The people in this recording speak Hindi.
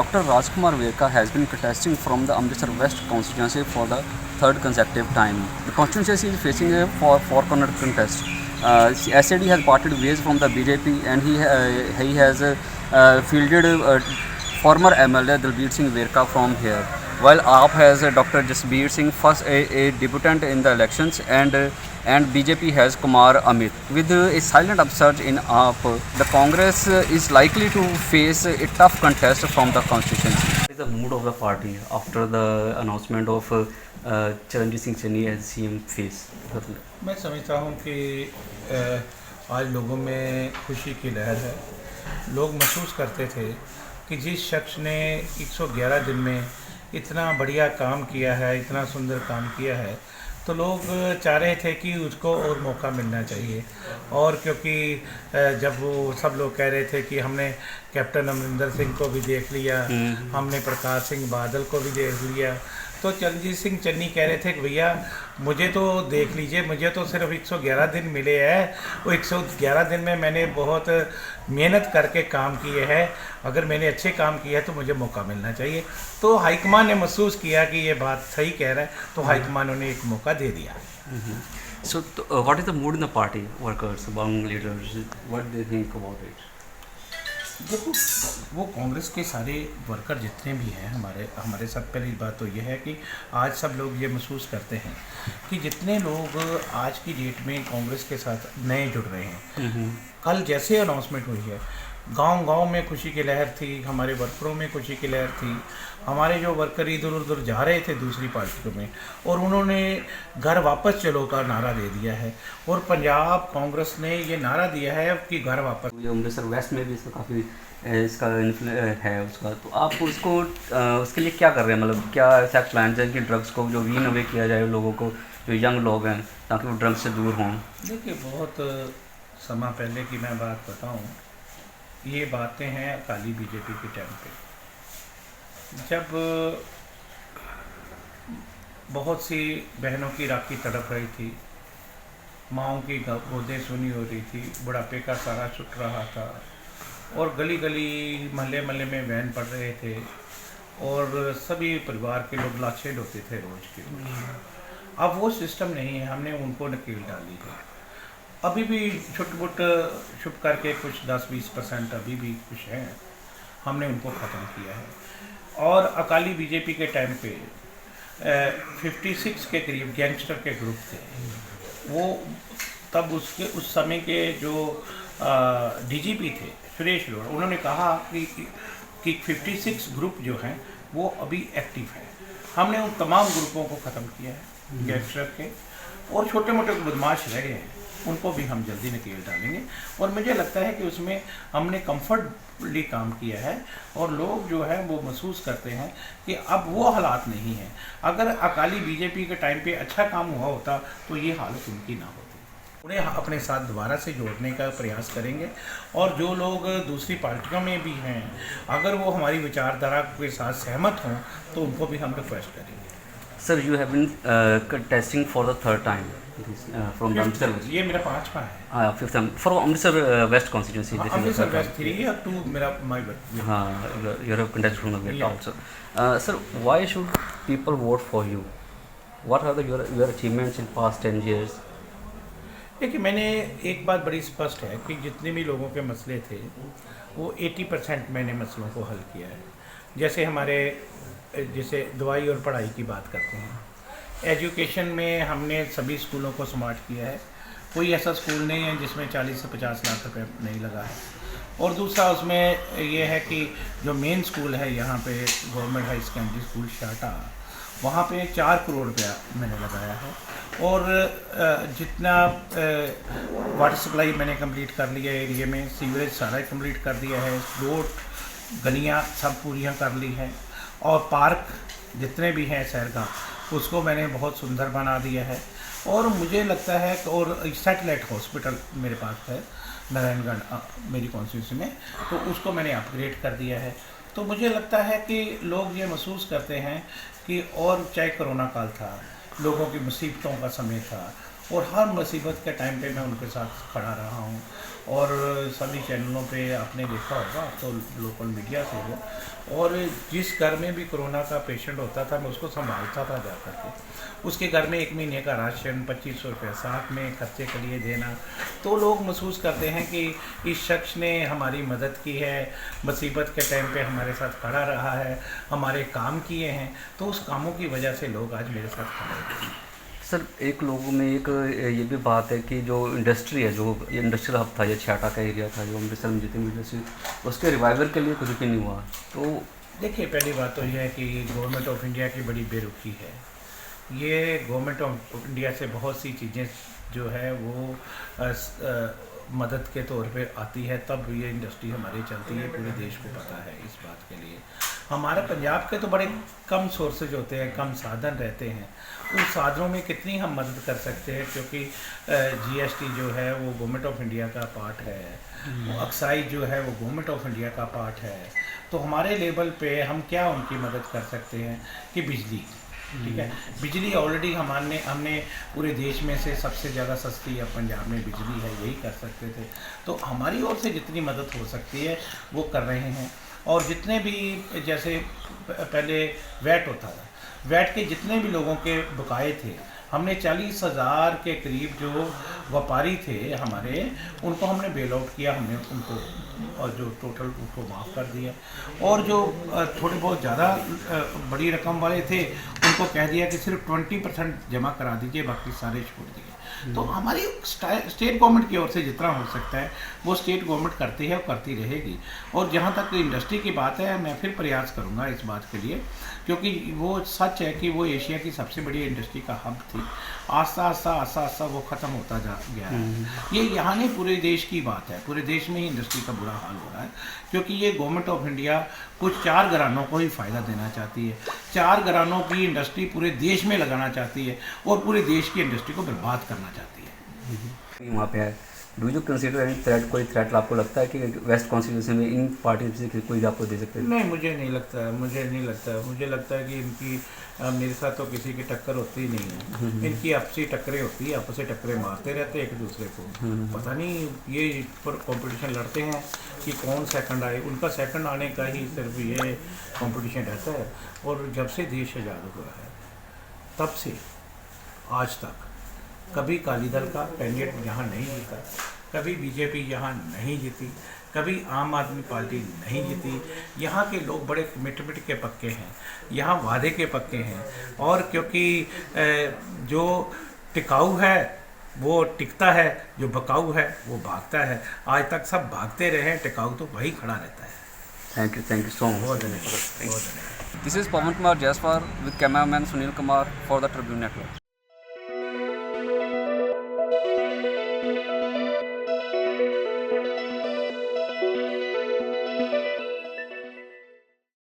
Dr. Rajkumar Verka has been contesting from the Amritsar West constituency for the third consecutive time. The constituency is facing a four-corner contest. SAD has parted ways from the BJP, and he has fielded former MLA Dalbir Singh Verka from here, while AAP has Dr. Jasbir Singh, first a debutant in the elections, and BJP has Kumar Amit. With a silent upsurge in AAP, the Congress is likely to face a tough contest from the constituency. What is the mood of the party after the announcement of Charanjit Singh Channi as CM face? मैं समझता हूँ कि आज लोगों में खुशी की लहर है। लोग महसूस करते थे कि जिस शख्स ने 111 दिन में इतना बढ़िया काम किया है, इतना सुंदर काम किया है, तो लोग चाह रहे थे कि उसको और मौका मिलना चाहिए। और क्योंकि जब वो सब लोग कह रहे थे कि हमने कैप्टन अमरिंदर सिंह को भी देख लिया, हमने प्रकाश सिंह बादल को भी देख लिया, तो चरणजीत सिंह चन्नी कह रहे थे कि भैया मुझे तो देख लीजिए, मुझे तो सिर्फ 111 दिन मिले हैं। वो 111 दिन में मैंने बहुत मेहनत करके काम किए हैं। अगर मैंने अच्छे काम किया है तो मुझे मौका मिलना चाहिए। तो हाईकमान ने महसूस किया कि ये बात सही कह रहा है, तो हाईकमान उन्हें एक मौका दे दिया। So, what is the mood in the party, workers, among leaders? What do they think about it? देखो, वो कांग्रेस के सारे वर्कर जितने भी हैं हमारे साथ, पहली बात तो यह है कि आज सब लोग ये महसूस करते हैं कि जितने लोग आज की डेट में कांग्रेस के साथ नए जुड़ रहे हैं, कल जैसे अनाउंसमेंट हुई है, गांव-गांव में खुशी की लहर थी, हमारे वर्करों में खुशी की लहर थी। हमारे जो वर्कर इधर उधर जा रहे थे दूसरी पार्टियों में, और उन्होंने घर वापस चलो का नारा दे दिया है, और पंजाब कांग्रेस ने ये नारा दिया है कि घर वापस। अमृतसर वेस्ट में भी इसका काफ़ी इसका है उसका, तो आप उसको उसके लिए क्या कर रहे हैं? मतलब क्या ऐसा प्लान है कि ड्रग्स को जो वीन अवे किया जाए लोगों को, जो यंग लोग हैं, ताकि वो ड्रग्स से दूर हों? देखिए, बहुत समय पहले की मैं बात बताऊं, ये बातें हैं अकाली बीजेपी के टाइम पे, जब बहुत सी बहनों की राखी तड़प रही थी, माँओं की गोदें सुनी हो रही थी, बुढ़ापे का सारा छुट रहा था, और गली गली महल्ले महल्ले में वैन पड़ रहे थे, और सभी परिवार के लोग लाशें ढोते थे रोज के रोज। अब वो सिस्टम नहीं है, हमने उनको नकेल डाली है। अभी भी छुट-मुट छुप करके कुछ 10-20% अभी भी कुछ हैं, हमने उनको ख़त्म किया है। और अकाली बीजेपी के टाइम पे 56 के करीब गैंगस्टर के ग्रुप थे। वो तब उस समय के जो डीजीपी थे सुरेश अरोड़ा, उन्होंने कहा कि 56 ग्रुप जो हैं वो अभी एक्टिव हैं। हमने उन तमाम ग्रुपों को ख़त्म किया है गैंगस्टर के, और छोटे मोटे बदमाश रह गए हैं, उनको भी हम जल्दी नकेल डालेंगे। और मुझे लगता है कि उसमें हमने कंफर्टली काम किया है, और लोग जो है वो महसूस करते हैं कि अब वो हालात नहीं हैं। अगर अकाली बीजेपी के टाइम पे अच्छा काम हुआ होता तो ये हालत उनकी ना होती। उन्हें अपने साथ दोबारा से जोड़ने का प्रयास करेंगे, और जो लोग दूसरी पार्टियों में भी हैं, अगर वो हमारी विचारधारा के साथ सहमत हों तो उनको भी हम रिक्वेस्ट करेंगे। Sir, you have been contesting for the third time from the Amritsar West. ये मेरा 5वां है। Fifth time for Amritsar West constituency. This is the Amritsar third west time. 3 या 2 मेरा माय वर्क। हाँ, you have contested from the West Yeah. also. Sir, why should people vote for you? What are your achievements in past 10 years? देखिए, मैंने एक बात बड़ी स्पष्ट है कि जितने भी लोगों के मसले थे वो 80% मैंने मसलों को हल किया है। जैसे जैसे दवाई और पढ़ाई की बात करते हैं, एजुकेशन में हमने सभी स्कूलों को स्मार्ट किया है। कोई ऐसा स्कूल नहीं है जिसमें 40 से 50 लाख रुपए नहीं लगा है। और दूसरा उसमें ये है कि जो मेन स्कूल है यहाँ पे गवर्नमेंट हाई सेकेंडरी स्कूल शाटा, वहाँ पे 4 करोड़ रुपया मैंने लगाया है। और जितना वाटर सप्लाई मैंने कंप्लीट कर लिया है एरिया में, सीवरेज सारा कंप्लीट कर दिया है, रोड गलियाँ सब पूरियाँ कर ली हैं, और पार्क जितने भी हैं सैरगाह उसको मैंने बहुत सुंदर बना दिया है। और मुझे लगता है कि और सैटेलाइट हॉस्पिटल मेरे पास है नारायणगढ़ मेरी कॉन्स्टिट्यूंसी में, तो उसको मैंने अपग्रेड कर दिया है। तो मुझे लगता है कि लोग ये महसूस करते हैं कि, और चाहे कोरोना काल था, लोगों की मुसीबतों का समय था, और हर मुसीबत के टाइम पे मैं उनके साथ खड़ा रहा हूँ। और सभी चैनलों पे आपने देखा होगा, आप तो लोकल मीडिया से हो, और जिस घर में भी कोरोना का पेशेंट होता था मैं उसको संभालता था जा करके। उसके घर में 1 महीने का राशन 2500 रुपये साथ में खर्चे के लिए देना, तो लोग महसूस करते हैं कि इस शख्स ने हमारी मदद की है, मुसीबत के टाइम पे हमारे साथ खड़ा रहा है, हमारे काम किए हैं, तो उस कामों की वजह से लोग आज मेरे साथ खड़े हैं। सर एक लोगों में एक ये भी बात है कि जो इंडस्ट्री है, जो ये इंडस्ट्रियल हब था, ये छाटा का एरिया था जो अमृतसर में जितनी भी इंडस्ट्री, उसके रिवाइवल के लिए कुछ भी नहीं हुआ। तो देखिए, पहली बात तो यह है कि गवर्नमेंट ऑफ इंडिया की बड़ी बेरुखी है। ये गवर्नमेंट ऑफ इंडिया से बहुत सी चीज़ें जो है वो मदद के तौर पे आती है, तब ये इंडस्ट्री हमारी चलती है। पूरे देश को पता है इस बात के लिए। हमारे पंजाब के तो बड़े कम सोर्सेज होते हैं, कम साधन रहते हैं। उन साधनों में कितनी हम मदद कर सकते हैं, क्योंकि जीएसटी जो है वो गवर्नमेंट ऑफ इंडिया का पार्ट है, एक्साइज जो है वो गवर्नमेंट ऑफ इंडिया का पार्ट है। तो हमारे लेवल पे हम क्या उनकी मदद कर सकते हैं कि बिजली, ठीक है, बिजली ऑलरेडी हमने पूरे देश में से सबसे ज़्यादा सस्ती अब पंजाब में बिजली है, यही कर सकते थे। तो हमारी ओर से जितनी मदद हो सकती है वो कर रहे हैं। और जितने भी, जैसे पहले वैट होता था, वैट के जितने भी लोगों के बकाये थे, हमने 40,000 के करीब जो व्यापारी थे हमारे, उनको हमने बेल आउट किया, हमने उनको, और जो टोटल उनको माफ़ कर दिया। और जो थोड़े बहुत ज़्यादा बड़ी रकम वाले थे उनको कह दिया कि सिर्फ 20% जमा करा दीजिए, बाकी सारे छोड़ दिए। तो हमारी स्टेट गवर्नमेंट की ओर से जितना हो सकता है वो स्टेट गवर्नमेंट करती है और करती रहेगी। और जहाँ तक इंडस्ट्री की बात है, मैं फिर प्रयास करूँगा इस बात के लिए, क्योंकि वो सच है कि वो एशिया की सबसे बड़ी इंडस्ट्री का हब थी। आस्ता आस्ता वो ख़त्म होता जा गया है। ये यहाँ नहीं, पूरे देश की बात है, पूरे देश में ही इंडस्ट्री का बुरा हाल हो रहा है, क्योंकि ये गवर्नमेंट ऑफ इंडिया कुछ 4 घरानों को ही फ़ायदा देना चाहती है। 4 घरानों की इंडस्ट्री पूरे देश में लगाना चाहती है और पूरे देश की इंडस्ट्री को बर्बाद करना चाहती है। वहाँ पे है, do you consider any threat, कोई थ्रेट आपको लगता है कि वेस्ट कॉन्स्टिट्यूंसी में इन पार्टी से कोई आपको दे सकते हैं? नहीं, मुझे नहीं लगता। मुझे लगता है कि इनकी मेरे साथ तो किसी की टक्कर होती ही नहीं है। इनकी आपसी टक्करें होती है, आपस में टक्करें मारते रहते हैं एक दूसरे को। पता नहीं ये पर कंपटीशन लड़ते हैं कि कौन सेकंड आए। उनका सेकंड आने का ही सिर्फ ये कंपटीशन रहता है। और जब से देश आज़ाद हुआ है तब से आज तक कभी अकाली दल का कैंडिडेट यहाँ नहीं जीता, कभी बीजेपी यहाँ नहीं जीती, कभी आम आदमी पार्टी नहीं जीती। यहाँ के लोग बड़े मिट के पक्के हैं, यहाँ वादे के पक्के हैं। और क्योंकि जो टिकाऊ है वो टिकता है, जो बकाऊ है वो भागता है। आज तक सब भागते रहे, टिकाऊ तो वही खड़ा रहता है। Thank you so much. बहुत धन्यवाद। This is Pawan Kumar Jaiswar with cameraman Sunil Kumar for the Tribune network.